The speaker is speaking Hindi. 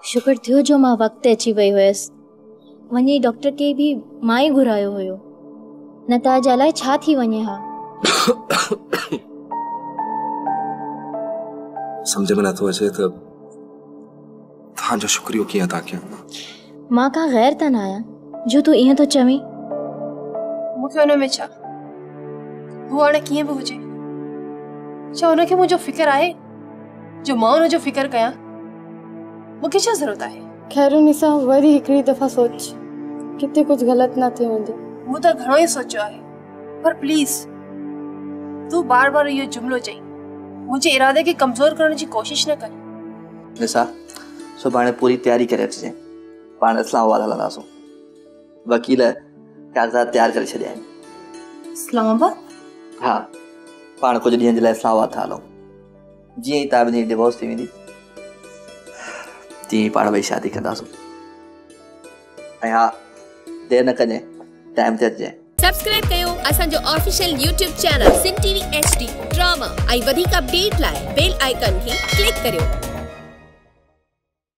शुक्र थियो जो मां वक्त अची वई हुयसि। वञी डॉक्टर के भी मां ई घुरायो हुयो, न त अॼु अलाए छा थी वञे हा। समझ में नथो अचे त तव्हांजो शुक्रियो कीअं अदा कयां। मां का गैर त न आहियां जो तूं ईअं थो चवीं। मूंखे हुन में छा, हू हाणे कीअं बि हुजे, छा हुनखे मुंहिंजो फिक्र आहे जो मां हुनजो फिक्र कयां? मूंखे छा ज़रूरत आहे? खैर निसा वरी हिकिड़ी दफ़ा सोच, किथे कुछ गलत ना थियो हूंदो। मूं त घणो ई सोचियो आहे, पर प्लीज तू बार बार इहो जुमलो चई मुंहिंजे इरादे खे कमज़ोर करण जी कोशिश न कर। निसा सुभाणे पूरी तैयारी करे अचिजांइ, पाण इस्लामाबाद हलंदासूं। वकील कागज़ात तैयार करे छॾिया आहिनि। इस्लामाबाद? हा, पाण कुछ ॾींहंनि जे लाइ इस्लामाबाद था हलूं। जीअं ई तव्हां ॿिन्ही जी डिवोर्स थी वेंदी तीअं ई पाण ॿई शादी कंदासूं। ऐं हा, देरि न कजांइ, टाइम ते अचिजांइ। सब्सक्राइब कयो असांजो ऑफिशियल यूट्यूब चैनल सिन टीवी HD ड्रामा ऐं वधीक अपडेट लाइ बेल आइकन खे क्लिक करियो।